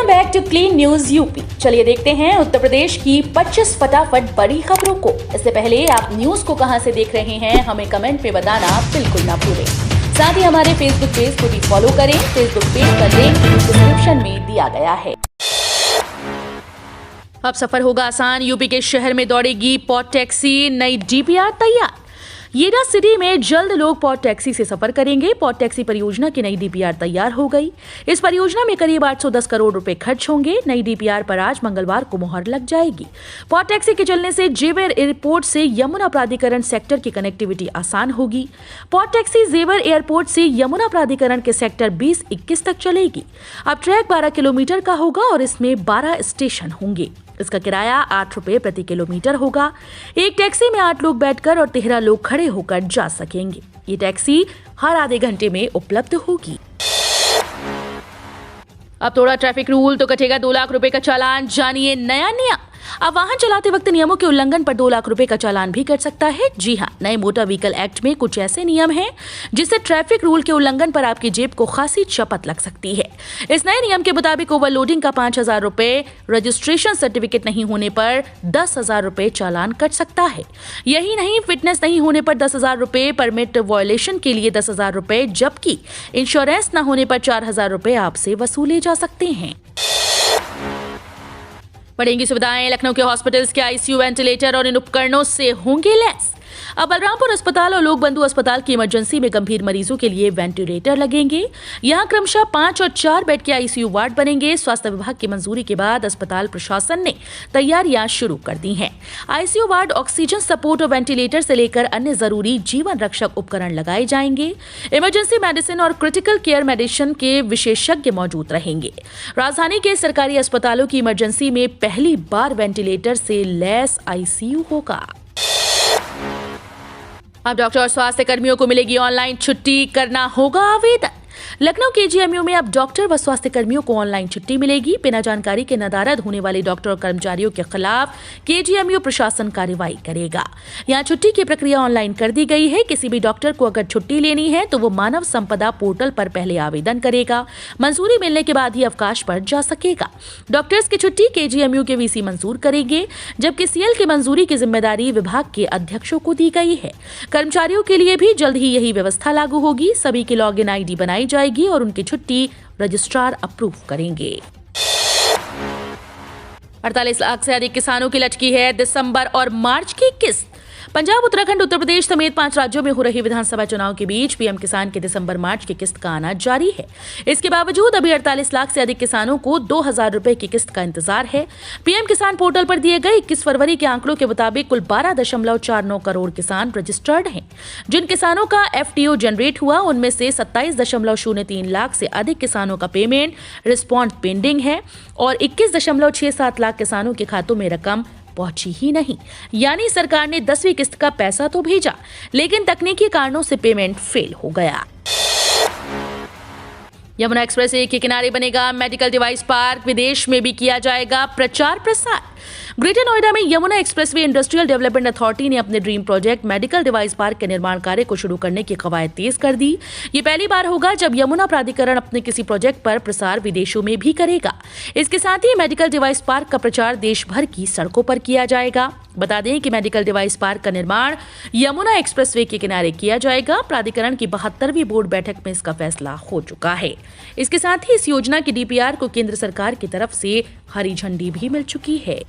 Welcome back to clean news UP. चलिए देखते हैं उत्तर प्रदेश की 25 फटाफट बड़ी खबरों को। इससे पहले आप न्यूज को कहां से देख रहे हैं हमें कमेंट में बताना बिल्कुल ना भूलें। साथ ही हमारे फेसबुक पेज को भी फॉलो करें। फेसबुक पेज का लिंक डिस्क्रिप्शन में दिया गया है। अब सफर होगा आसान। यूपी के शहर में दौड़ेगी पॉड टैक्सी। नई डीपीआर तैयार। येरा सिटी में जल्द लोग पॉड टैक्सी से सफर करेंगे। पॉड टैक्सी परियोजना की नई डीपीआर तैयार हो गई। इस परियोजना में करीब 810 करोड़ रुपए खर्च होंगे। नई डीपीआर पर आज मंगलवार को मुहर लग जाएगी। पॉड टैक्सी के चलने से जेवर एयरपोर्ट से यमुना प्राधिकरण सेक्टर की कनेक्टिविटी आसान होगी। पॉड टैक्सी जेवर एयरपोर्ट से यमुना प्राधिकरण के सेक्टर 20-21 तक चलेगी। अब ट्रैक 12 किलोमीटर का होगा और इसमें 12 स्टेशन होंगे। इसका किराया 8 रुपए प्रति किलोमीटर होगा। एक टैक्सी में 8 लोग बैठकर और 13 लोग खड़े होकर जा सकेंगे। ये टैक्सी हर आधे घंटे में उपलब्ध होगी। अब थोड़ा ट्रैफिक रूल तो कटेगा 2 लाख रुपए का चालान। जानिए नया नियम। अब वाहन चलाते वक्त नियमों के उल्लंघन पर 2 लाख रुपए का चालान भी कट सकता है। जी हां, नए मोटर व्हीकल एक्ट में कुछ ऐसे नियम हैं जिससे ट्रैफिक रूल के उल्लंघन पर आपकी जेब को खासी चपत लग सकती है। इस नए नियम के मुताबिक ओवरलोडिंग का 5,000 रुपए, रजिस्ट्रेशन सर्टिफिकेट नहीं होने पर 10,000 रुपए चालान कट सकता है। यही नहीं, फिटनेस नहीं होने पर 10,000 रुपए, परमिट वायलेशन के लिए 10,000 रुपए, जबकि इंश्योरेंस न होने पर 4,000 रुपए आपसे वसूले जा सकते हैं। बढ़ेंगी सुविधाएं। लखनऊ के हॉस्पिटल्स के आईसीयू, वेंटिलेटर और इन उपकरणों से होंगे लैस। अब बलरामपुर अस्पताल और लोक बंधु अस्पताल की इमरजेंसी में गंभीर मरीजों के लिए वेंटिलेटर लगेंगे। यहां क्रमशः 5 और 4 बेड के आईसीयू वार्ड बनेंगे। स्वास्थ्य विभाग की मंजूरी के बाद अस्पताल प्रशासन ने तैयारियां शुरू कर दी हैं। आईसीयू वार्ड ऑक्सीजन सपोर्ट और वेंटिलेटर से लेकर अन्य जरूरी जीवन रक्षक उपकरण लगाए जाएंगे। इमरजेंसी मेडिसिन और क्रिटिकल केयर मेडिसिन के विशेषज्ञ मौजूद रहेंगे। राजधानी के सरकारी अस्पतालों की इमरजेंसी में पहली बार वेंटिलेटर से लैस आईसीयू होगा। अब डॉक्टर और स्वास्थ्य कर्मियों को मिलेगी ऑनलाइन छुट्टी। करना होगा आवेदन। लखनऊ केजीएमयू में अब डॉक्टर व स्वास्थ्य कर्मियों को ऑनलाइन छुट्टी मिलेगी। बिना जानकारी के नदारद होने वाले डॉक्टर और कर्मचारियों के खिलाफ केजीएमयू प्रशासन कार्रवाई करेगा। यहां छुट्टी की प्रक्रिया ऑनलाइन कर दी गई है। किसी भी डॉक्टर को अगर छुट्टी लेनी है तो वो मानव संपदा पोर्टल पर पहले आवेदन करेगा। मंजूरी मिलने के बाद ही अवकाश पर जा सकेगा। डॉक्टर्स की छुट्टी केजीएमयू के वीसी मंजूर करेंगे, जबकि सीएल की मंजूरी की जिम्मेदारी विभाग के अध्यक्षों को दी गई है। कर्मचारियों के लिए भी जल्द ही यही व्यवस्था लागू होगी। सभी की लॉग इन आईडी बनाई जाएगी और उनकी छुट्टी रजिस्ट्रार अप्रूव करेंगे। 48 लाख से अधिक किसानों की लटकी है दिसंबर और मार्च की किस्त। पंजाब, उत्तराखंड, उत्तर प्रदेश समेत 5 राज्यों में हो रही विधानसभा चुनाव के बीच पीएम किसान के दिसंबर मार्च की किस्त का आना जारी है। इसके बावजूद अभी 48 लाख से अधिक किसानों को 2,000 रुपए की किस्त का इंतजार है। पीएम किसान पोर्टल पर दिए गए 21 फरवरी के आंकड़ों के मुताबिक कुल 12.49 करोड़ किसान रजिस्टर्ड हैं। जिन किसानों का एफटीओ जनरेट हुआ उनमें से 27.03 लाख से अधिक किसानों का पेमेंट रिस्पॉन्स पेंडिंग है और 21.67 लाख किसानों के खातों में रकम पहुंची ही नहीं। यानी सरकार ने 10वीं किस्त का पैसा तो भेजा, लेकिन तकनीकी कारणों से पेमेंट फेल हो गया। यमुना एक्सप्रेसवे के किनारे बनेगा मेडिकल डिवाइस पार्क। विदेश में भी किया जाएगा प्रचार प्रसार। ग्रेटर नोएडा में Yamuna expressway industrial development authority ने अपने dream project medical device park के निर्माण कार्य को शुरू करने की कवायद तेज कर दी। ये पहली बार होगा जब यमुना प्राधिकरण अपने किसी प्रोजेक्ट पर प्रसार विदेशों में भी करेगा। इसके साथ ही मेडिकल डिवाइस पार्क का प्रचार देश भर की सड़कों पर किया जाएगा। बता दें कि मेडिकल डिवाइस पार्क का निर्माण यमुना एक्सप्रेसवे के किनारे किया जाएगा। प्राधिकरण की 72वीं बोर्ड बैठक में इसका फैसला हो चुका है। इसके साथ ही इस योजना की डीपीआर को केंद्र सरकार की तरफ से हरी झंडी भी मिल चुकी है।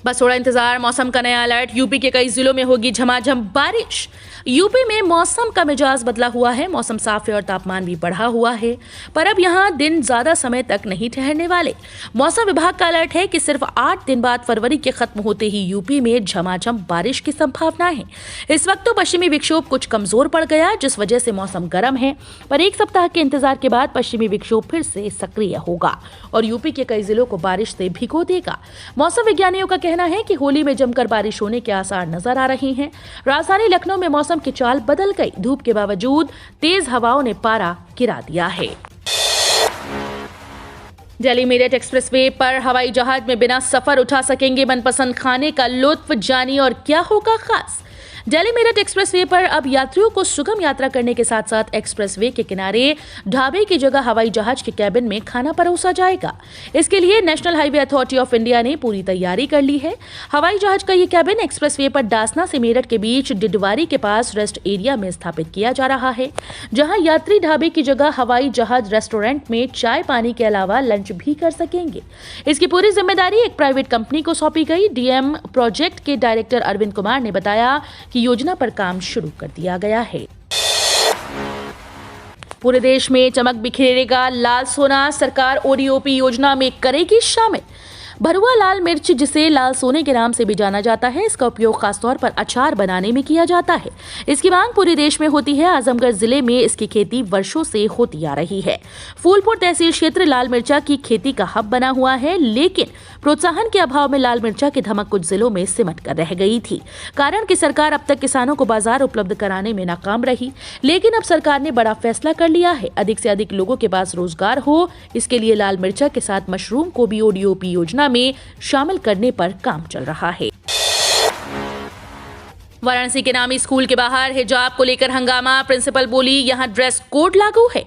बस थोड़ा इंतजार। मौसम का नया अलर्ट। यूपी के कई जिलों में होगी झमाझम बारिश। यूपी में मौसम का मिजाज बदला हुआ है। मौसम साफ है और तापमान भी बढ़ा हुआ है, पर अब यहां दिन ज्यादा समय तक नहीं ठहरने वाले। मौसम विभाग का अलर्ट है कि सिर्फ 8 दिन बाद फरवरी के खत्म होते ही यूपी में झमाझम बारिश की संभावना है। इस वक्त तो पश्चिमी विक्षोभ कुछ कमजोर पड़ गया, जिस वजह से मौसम गर्म है, पर एक सप्ताह के इंतजार के बाद पश्चिमी विक्षोभ फिर से सक्रिय होगा और यूपी के कई जिलों को बारिश से भिगो देगा। मौसम विज्ञानियों का कहना है कि होली में जमकर बारिश होने के आसार नजर आ रहे हैं। राजधानी लखनऊ में मौसम की चाल बदल गई। धूप के बावजूद तेज हवाओं ने पारा गिरा दिया है। दिल्ली मेरठ एक्सप्रेसवे पर हवाई जहाज में बिना सफर उठा सकेंगे मनपसंद खाने का लुत्फ। जानिए और क्या होगा खास। दिल्ली मेरठ एक्सप्रेसवे पर अब यात्रियों को सुगम यात्रा करने के साथ साथ एक्सप्रेसवे के किनारे ढाबे की जगह हवाई जहाज के कैबिन में खाना परोसा जाएगा। इसके लिए national highway authority of India ने पूरी तैयारी कर ली है। हवाई जहाज का ये कैबिन एक्सप्रेसवे पर डासना से मेरठ के बीच डिडवारी के पास रेस्ट एरिया में स्थापित किया जा रहा है, जहां यात्री ढाबे की जगह हवाई जहाज रेस्टोरेंट में चाय पानी के अलावा लंच भी कर सकेंगे। इसकी पूरी जिम्मेदारी एक प्राइवेट कंपनी को सौंपी गई। डीएम प्रोजेक्ट के डायरेक्टर अरविंद कुमार ने बताया कि योजना पर काम शुरू कर दिया गया है। पूरे देश में चमक बिखेरेगा लाल सोना, सरकार ओडीओपी योजना में करेगी शामिल। भरुआ लाल मिर्च, जिसे लाल सोने के नाम से भी जाना जाता है, इसका उपयोग खासतौर पर अचार बनाने में किया जाता है। इसकी मांग पूरे देश में होती है। आजमगढ़ जिले में इसकी खेती वर्षों से होती आ रही है। फूलपुर तहसील क्षेत्र लाल मिर्चा की खेती का हब बना हुआ है, लेकिन प्रोत्साहन के अभाव में लाल मिर्चा की धमक कुछ जिलों में सिमट कर रह गई थी। कारण कि सरकार अब तक किसानों को बाजार उपलब्ध कराने में नाकाम रही, लेकिन अब सरकार ने बड़ा फैसला कर लिया है। अधिक से अधिक लोगों के पास रोजगार हो, इसके लिए लाल मिर्चा के साथ मशरूम को भी ओडीओपी योजना में शामिल करने पर काम चल रहा है। वाराणसी के नामी स्कूल के बाहर हिजाब को लेकर हंगामा। प्रिंसिपल बोली, यहां ड्रेस कोड लागू है।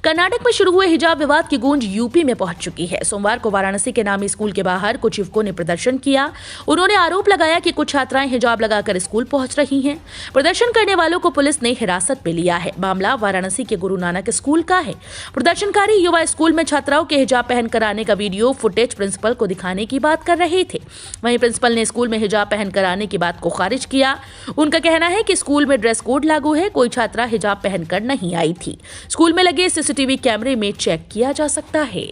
कर्नाटक में शुरू हुए हिजाब विवाद की गूंज यूपी में पहुंच चुकी है। सोमवार को वाराणसी के नामी स्कूल के बाहर कुछ युवकों ने प्रदर्शन किया। उन्होंने आरोप लगाया कि कुछ छात्राएं हिजाब लगाकर स्कूल पहुंच रही हैं। प्रदर्शन करने वालों को पुलिस ने हिरासत में लिया है। मामला वाराणसी के गुरु नानक स्कूल का है। प्रदर्शनकारी युवा स्कूल में छात्राओं के हिजाब पहनकर आने का वीडियो फुटेज प्रिंसिपल को दिखाने की बात कर रहे थे। वहीं प्रिंसिपल ने स्कूल में हिजाब पहनकर आने की बात को खारिज किया। उनका कहना है कि स्कूल में ड्रेस कोड लागू है, कोई छात्रा हिजाब पहनकर नहीं आई थी। स्कूल में लगे सीसीटीवी कैमरे में चेक किया जा सकता है।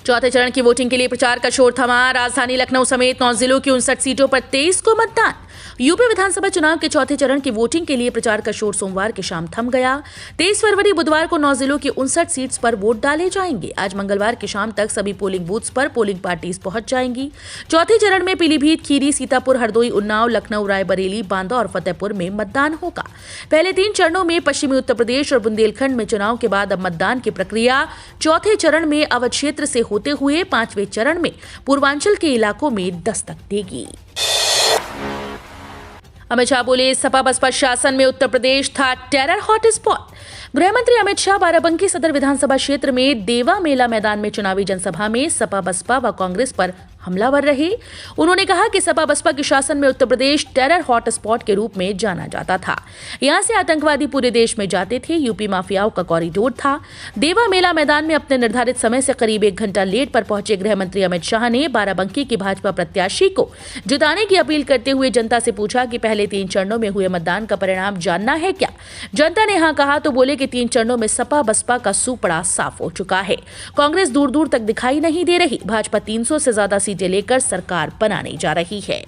चौथे चरण की वोटिंग के लिए प्रचार का शोर थमा। राजधानी लखनऊ समेत 9 जिलों की 59 सीटों पर 23 को मतदान। यूपी विधानसभा चुनाव के चौथे चरण की वोटिंग के लिए प्रचार का शोर सोमवार की शाम थम गया। 23 फरवरी बुधवार को 9 जिलों की 59 सीट्स पर वोट डाले जाएंगे। आज मंगलवार की शाम तक सभी पोलिंग बूथ्स पर पोलिंग पार्टीज पहुंच जाएंगी। चौथे चरण में पीलीभीत, खीरी, सीतापुर, हरदोई, उन्नाव, लखनऊ, रायबरेली, बांदा और फतेहपुर में मतदान होगा। पहले 3 चरणों में पश्चिमी उत्तर प्रदेश और बुंदेलखंड में चुनाव के बाद अब मतदान की प्रक्रिया चौथे चरण में अवध क्षेत्र से होते हुए 5वें चरण में पूर्वांचल के इलाकों में दस्तक देगी। अमित शाह बोले, सपा बसपा शासन में उत्तर प्रदेश था टेरर हॉटस्पॉट। गृह मंत्री अमित शाह बाराबंकी सदर विधानसभा क्षेत्र में देवा मेला मैदान में चुनावी जनसभा में सपा बसपा व कांग्रेस पर हमलावर रहे। उन्होंने कहा कि सपा बसपा के शासन में उत्तर प्रदेश टेरर हॉटस्पॉट के रूप में जाना जाता था। यहां से आतंकवादी पूरे देश में जाते थे। यूपी माफियाओं का कॉरिडोर था। देवा मेला मैदान में अपने निर्धारित समय से करीब 1 घंटा लेट पर पहुंचे गृह मंत्री अमित शाह ने बाराबंकी की भाजपा प्रत्याशी को जिताने की अपील करते हुए जनता से पूछा कि पहले 3 चरणों में हुए मतदान का परिणाम जानना है क्या। जनता ने हाँ कहा तो बोले कि 3 चरणों में सपा बसपा का सुपड़ा साफ हो चुका है। कांग्रेस दूर दूर तक दिखाई नहीं दे रही। भाजपा 300 से ज्यादा सीटें लेकर सरकार बनाने जा रही है।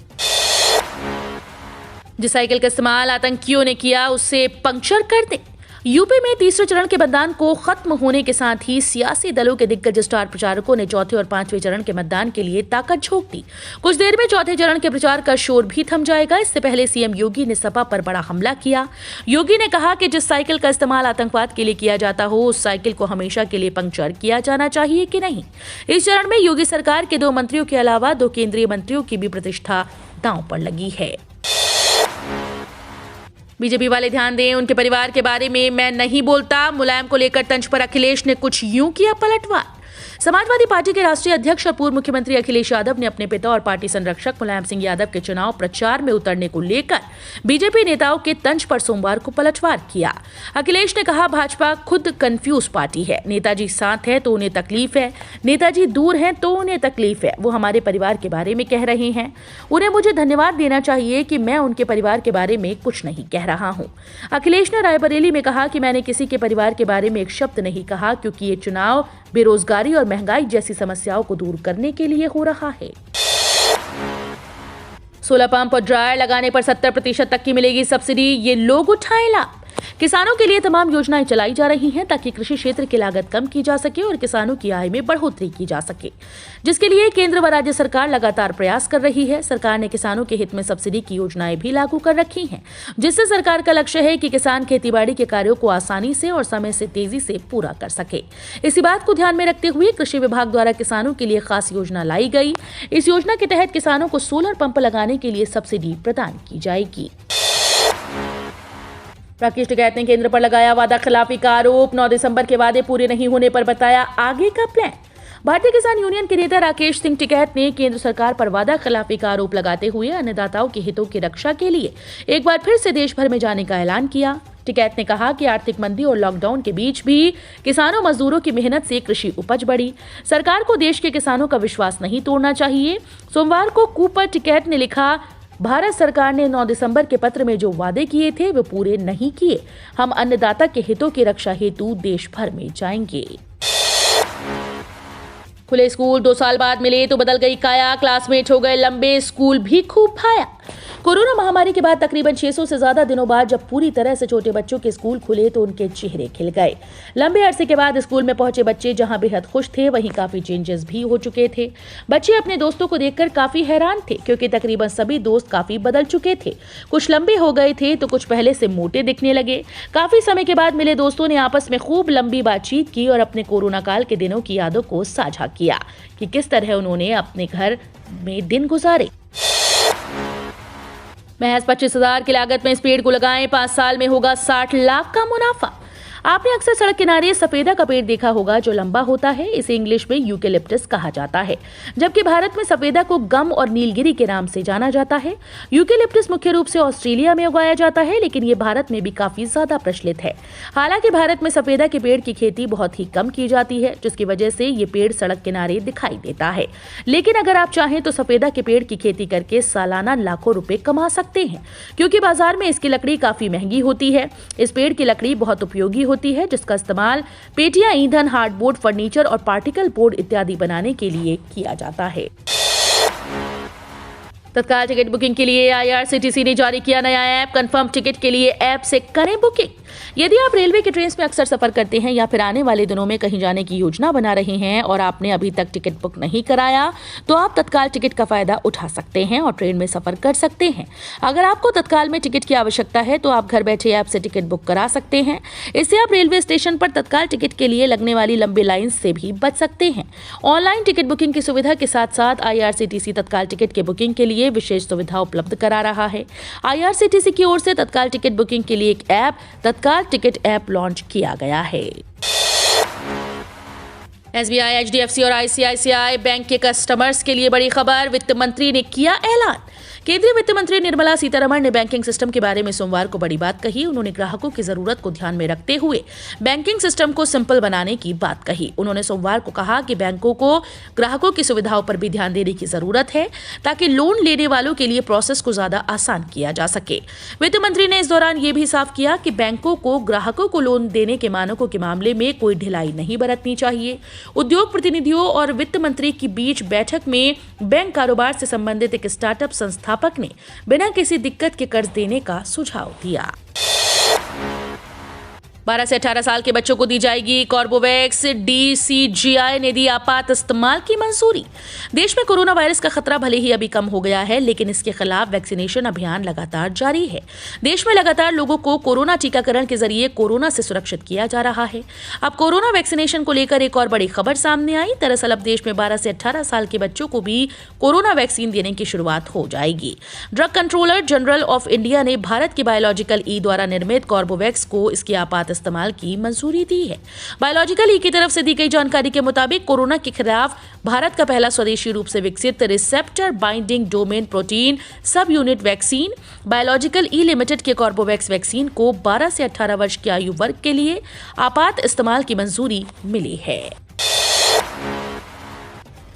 जिस साइकिल का इस्तेमाल आतंकियों ने किया उसे पंक्चर कर दें। यूपी में तीसरे चरण के मतदान को खत्म होने के साथ ही सियासी दलों के दिग्गज स्टार प्रचारकों ने चौथे और 5वें चरण के मतदान के लिए ताकत झोंक दी। कुछ देर में चौथे चरण के प्रचार का शोर भी थम जाएगा। इससे पहले सीएम योगी ने सपा पर बड़ा हमला किया। योगी ने कहा कि जिस साइकिल का इस्तेमाल आतंकवाद के लिए किया जाता हो, उस साइकिल को हमेशा के लिए पंक्चर किया जाना चाहिए कि नहीं। इस चरण में योगी सरकार के 2 मंत्रियों के अलावा 2 केंद्रीय मंत्रियों की भी प्रतिष्ठा दांव पर लगी है। बीजेपी वाले ध्यान दें, उनके परिवार के बारे में मैं नहीं बोलता। मुलायम को लेकर तंज पर अखिलेश ने कुछ यूं किया पलटवार। समाजवादी पार्टी के राष्ट्रीय अध्यक्ष और पूर्व मुख्यमंत्री अखिलेश यादव ने अपने पिता और पार्टी संरक्षक मुलायम सिंह यादव के चुनाव प्रचार में उतरने को लेकर बीजेपी नेताओं के तंज पर सोमवार को पलटवार किया। अखिलेश ने कहा, भाजपा खुद कंफ्यूज पार्टी है। नेताजी साथ है तो उन्हें तकलीफ है, नेताजी दूर हैं तो उन्हें तकलीफ है। वो हमारे परिवार के बारे में कह रहे हैं। उन्हें मुझे धन्यवाद देना चाहिए कि मैं उनके परिवार के बारे में कुछ नहीं कह रहा हूं। अखिलेश ने रायबरेली में कहा कि मैंने किसी के परिवार के बारे में एक शब्द नहीं कहा, क्योंकि ये चुनाव बेरोजगारी और महंगाई जैसी समस्याओं को दूर करने के लिए हो रहा है। 16 पंप और ड्रायर लगाने पर 70% तक की मिलेगी सब्सिडी। ये लोग उठाएं लाभ। किसानों के लिए तमाम योजनाएं चलाई जा रही हैं ताकि कृषि क्षेत्र की लागत कम की जा सके और किसानों की आय में बढ़ोतरी की जा सके, जिसके लिए केंद्र व राज्य सरकार लगातार प्रयास कर रही है। सरकार ने किसानों के हित में सब्सिडी की योजनाएं भी लागू कर रखी हैं, जिससे सरकार का लक्ष्य है कि किसान खेतीबाड़ी के कार्यों को आसानी से और समय से तेजी से पूरा कर सके। इसी बात को ध्यान में रखते हुए कृषि विभाग द्वारा किसानों के लिए खास योजना लाई गई। इस योजना के तहत किसानों को सोलर पंप लगाने के लिए सब्सिडी प्रदान की जाएगी। राकेश टिकैत ने केंद्र पर लगाया वादा खिलाफी का आरोप। 9 दिसंबर के वादे पूरे नहीं होने पर बताया आगे का प्लान। भारतीय किसान यूनियन के नेता राकेश सिंह टिकैत ने केंद्र सरकार पर वादा खिलाफी का आरोप लगाते हुए अन्नदाताओं के हितों की रक्षा के लिए एक बार फिर से देश भर में जाने का ऐलान किया। टिकैत ने कहा कि आर्थिक मंदी और लॉकडाउन के बीच भी किसानों मजदूरों की मेहनत से कृषि उपज बढ़ी। सरकार को देश के किसानों का विश्वास नहीं तोड़ना चाहिए। सोमवार को कूप पर टिकैत ने लिखा, भारत सरकार ने 9 दिसंबर के पत्र में जो वादे किए थे वे पूरे नहीं किए। हम अन्नदाता के हितों की रक्षा हेतु देश भर में जाएंगे। खुले स्कूल 2 साल बाद मिले तो बदल गई काया। क्लासमेट हो गए लंबे, स्कूल भी खूब खाया। कोरोना महामारी के बाद तकरीबन 600 से ज्यादा दिनों बाद जब पूरी तरह से छोटे बच्चों के स्कूल खुले तो उनके चेहरे खिल गए। लंबे अरसे के बाद स्कूल में पहुंचे बच्चे जहां बेहद खुश थे, वहीं काफी चेंजेस भी हो चुके थे। बच्चे अपने दोस्तों को देखकर काफी हैरान थे, क्योंकि तकरीबन सभी दोस्त काफी बदल चुके थे। कुछ लंबे हो गए थे तो कुछ पहले से मोटे दिखने लगे। काफी समय के बाद मिले दोस्तों ने आपस में खूब लंबी बातचीत की और अपने कोरोना काल के दिनों की यादों को साझा किया कि किस तरह उन्होंने अपने घर में दिन गुजारे। महज 25,000 की लागत में इस पेड़ को लगाएं, 5 साल में होगा 60 लाख का मुनाफा। आपने अक्सर सड़क किनारे सफेदा का पेड़ देखा होगा जो लंबा होता है। इसे इंग्लिश में यूकेलिप्टस कहा जाता है, जबकि भारत में सफेदा को गम और नीलगिरी के नाम से जाना जाता है। यूकेलिप्टस मुख्य रूप से ऑस्ट्रेलिया में उगाया जाता है, लेकिन ये भारत में भी काफी ज्यादा प्रचलित है। हालांकि भारत में सफेदा के पेड़ की खेती बहुत ही कम की जाती है, जिसकी वजह से ये पेड़ सड़क किनारे दिखाई देता है। लेकिन अगर आप चाहें तो सफेदा के पेड़ की खेती करके सालाना लाखों रुपए कमा सकते हैं, क्योंकि बाजार में इसकी लकड़ी काफी महंगी होती है। इस पेड़ की लकड़ी बहुत उपयोगी होती है, जिसका इस्तेमाल पेटियां, ईंधन, हार्डबोर्ड, फर्नीचर और पार्टिकल बोर्ड इत्यादि बनाने के लिए किया जाता है। तत्काल टिकट बुकिंग के लिए IRCTC ने जारी किया नया ऐप। कंफर्म टिकट के लिए ऐप से करें बुकिंग। यदि आप रेलवे के ट्रेन में अक्सर सफर करते हैं या फिर आने वाले दिनों में कहीं जाने की योजना बना रहे हैं और आपने अभी तक टिकट बुक नहीं कराया, तो आप तत्काल टिकट का फायदा उठा सकते हैं और ट्रेन में सफर कर सकते हैं। अगर आपको तत्काल में टिकट की आवश्यकता है तो आप घर बैठे ऐप से टिकट बुक करा सकते हैं। इससे आप रेलवे स्टेशन पर तत्काल टिकट के लिए लगने वाली लंबी लाइन से भी बच सकते हैं। ऑनलाइन टिकट बुकिंग की सुविधा के साथ साथ IRCTC तत्काल टिकट के बुकिंग के लिए विशेष सुविधा उपलब्ध करा रहा है। IRCTC की ओर से तत्काल टिकट बुकिंग के लिए एक ऐप, तत्काल टिकट ऐप लॉन्च किया गया है। SBI, HDFC और ICICI बैंक के कस्टमर्स के लिए बड़ी खबर। वित्त मंत्री ने किया ऐलान। केंद्रीय वित्त मंत्री निर्मला सीतारमण ने बैंकिंग सिस्टम के बारे में सोमवार को बड़ी बात कही। उन्होंने ग्राहकों की जरूरत को ध्यान में रखते हुए बैंकिंग सिस्टम को सिंपल बनाने की बात कही। उन्होंने सोमवार को कहा कि बैंकों को ग्राहकों की सुविधाओं पर भी ध्यान देने की जरूरत है, ताकि लोन लेने वालों के लिए प्रोसेस को ज्यादा आसान किया जा सके। वित्त मंत्री ने इस दौरान ये भी साफ किया कि बैंकों को ग्राहकों को लोन देने के मानकों के मामले में कोई ढिलाई नहीं बरतनी चाहिए। उद्योग प्रतिनिधियों और वित्त मंत्री के बीच बैठक में बैंक कारोबार से संबंधित एक स्टार्टअप संस्थापक ने बिना किसी दिक्कत के कर्ज देने का सुझाव दिया। 12 से 18 साल के बच्चों को दी जाएगी कॉर्बोवैक्स। DCGI ने दी आपात इस्तेमाल की मंजूरी। देश में कोरोना वायरस का खतरा भले ही अभी कम हो गया है, लेकिन इसके खिलाफ वैक्सीनेशन अभियान लगातार जारी है। देश में लगातार लोगों को कोरोना टीकाकरण के जरिए कोरोना से सुरक्षित किया जा रहा है। अब कोरोना वैक्सीनेशन को लेकर एक और बड़ी खबर सामने आई। दरअसल अब देश में 12 से 18 साल के बच्चों को भी कोरोना वैक्सीन देने की शुरुआत हो जाएगी। Drug controller general of India ने भारत की बायोलॉजिकल ई द्वारा निर्मित कॉर्बोवैक्स को इसकी आपात इस्तेमाल की मंजूरी दी है। बायोलॉजिकल ई की तरफ से दी गई जानकारी के मुताबिक कोरोना के खिलाफ भारत का पहला स्वदेशी रूप से विकसित receptor binding domain protein subunit vaccine Biological E Limited के कॉर्बोवैक्स वैक्सीन को 12 से 18 वर्ष की आयु वर्ग के लिए आपात इस्तेमाल की मंजूरी मिली है।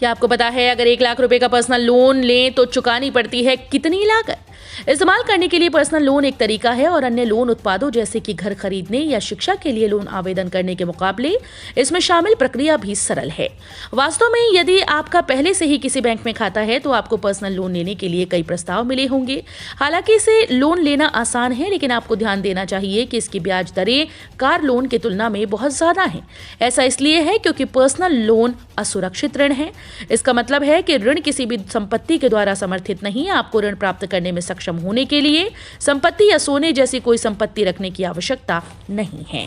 क्या आपको पता है अगर 1 लाख रुपए का पर्सनल लोन लें तो चुकानी पड़ती है कितनी लागत? इस्तेमाल करने के लिए पर्सनल लोन एक तरीका है और अन्य लोन उत्पादों जैसे कि घर खरीदने या शिक्षा के लिए लोन आवेदन करने के मुकाबले इसमें शामिल प्रक्रिया भी सरल है। वास्तव में यदि आपका पहले से ही किसी बैंक में खाता है तो आपको पर्सनल लोन लेने के लिए कई प्रस्ताव मिले होंगे। हालांकि इसे लोन लेना आसान है, लेकिन आपको ध्यान देना चाहिए कि इसकी ब्याज दरें कार लोन की तुलना में बहुत ज्यादा हैं। ऐसा इसलिए है क्योंकि पर्सनल लोन असुरक्षित ऋण है। इसका मतलब है कि ऋण किसी भी संपत्ति के द्वारा समर्थित नहीं। आपको ऋण प्राप्त करने में सक्षम होने के लिए संपत्ति या सोने जैसी कोई संपत्ति रखने की आवश्यकता नहीं है।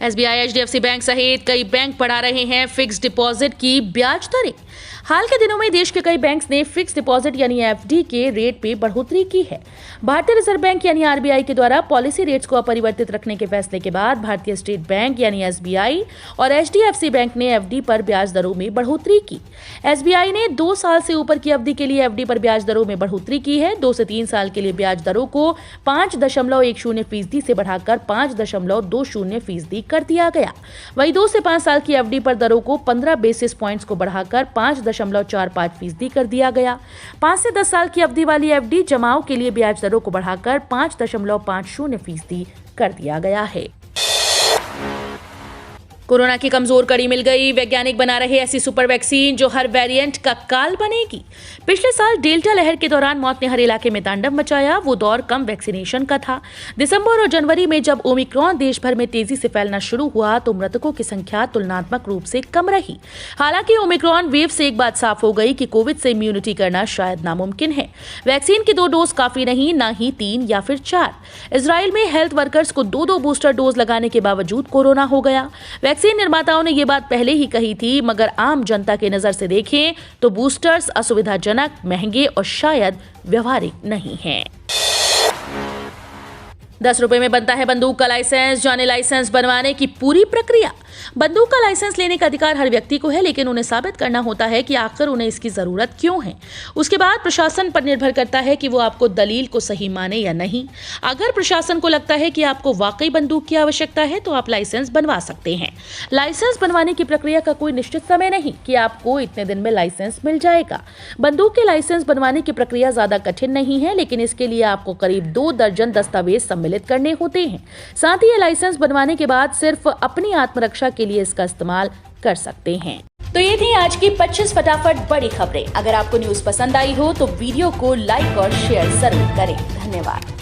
SBI, HDFC बैंक सहित कई बैंक बढ़ा रहे हैं फिक्स्ड डिपॉजिट की ब्याज दरें। हाल के दिनों में देश के कई बैंक्स ने फिक्स्ड डिपॉजिट यानी FD के रेट पे बढ़ोतरी की है। भारतीय रिजर्व बैंक यानी RBI के द्वारा पॉलिसी रेट्स को अपरिवर्तित रखने के फैसले के बाद भारतीय स्टेट बैंक यानी SBI और HDFC बैंक ने FD पर ब्याज दरों में बढ़ोतरी की। SBI ने 2 साल से ऊपर की अवधि के लिए FD पर ब्याज दरों में बढ़ोतरी की है। 2 से 3 साल के लिए ब्याज दरों को 5.10% से बढ़ाकर 5.20% कर दिया गया। वहीं 2 से 5 साल की FD पर दरों को 15 बेसिस पॉइंट्स को बढ़ाकर 5.45% कर दिया गया। 5 से 10 साल की अवधि वाली FD जमाओं के लिए ब्याज दरों को बढ़ाकर 5.50% कर दिया गया है। कोरोना की कमजोर कड़ी मिल गई। वैज्ञानिक बना रहे ऐसी सुपर वैक्सीन जो हर वेरिएंट का काल बनेगी। पिछले साल डेल्टा लहर के दौरान मौत ने हर इलाके में तांडव मचाया। वो दौर कम वैक्सीनेशन का था। दिसंबर और जनवरी में जब ओमिक्रॉन देश भर में तेजी से फैलना शुरू हुआ तो मृतकों की संख्या तुलनात्मक रूप से कम रही। हालांकि ओमिक्रॉन वेव से एक बात साफ हो गई कि कोविड से इम्यूनिटी करना शायद नामुमकिन है। वैक्सीन की 2 डोज काफी नहीं, ना ही 3 या फिर 4। इजराइल में हेल्थ वर्कर्स को 2 बूस्टर डोज लगाने के बावजूद कोरोना हो गया। वैक्सीन निर्माताओं ने यह बात पहले ही कही थी, मगर आम जनता की नजर से देखें तो बूस्टर्स असुविधाजनक, महंगे और शायद व्यवहारिक नहीं हैं। 10 रुपए में बनता है बंदूक का लाइसेंस। जाने लाइसेंस बनवाने की पूरी प्रक्रिया। बंदूक का लाइसेंस लेने का अधिकार हर व्यक्ति को है, लेकिन उन्हें साबित करना होता है कि आखिर उन्हें इसकी जरूरत क्यों है। उसके बाद प्रशासन पर निर्भर करता है कि वो आपको दलील को सही माने या नहीं। अगर प्रशासन को लगता है कि आपको वाकई बंदूक की आवश्यकता है तो आप लाइसेंस बनवा सकते हैं। लाइसेंस बनवाने की प्रक्रिया का कोई निश्चित समय नहीं कि आपको इतने दिन में लाइसेंस मिल जाएगा। बंदूक के लाइसेंस बनवाने की प्रक्रिया ज्यादा कठिन नहीं है, लेकिन इसके लिए आपको करीब 2 दर्जन दस्तावेज सम्मिलित करने होते हैं। साथ ही ये लाइसेंस बनवाने के बाद सिर्फ अपनी आत्मरक्षा के लिए इसका इस्तेमाल कर सकते हैं। तो ये थी आज की 25 फटाफट बड़ी खबरें। अगर आपको न्यूज़ पसंद आई हो तो वीडियो को लाइक और शेयर जरूर करें। धन्यवाद।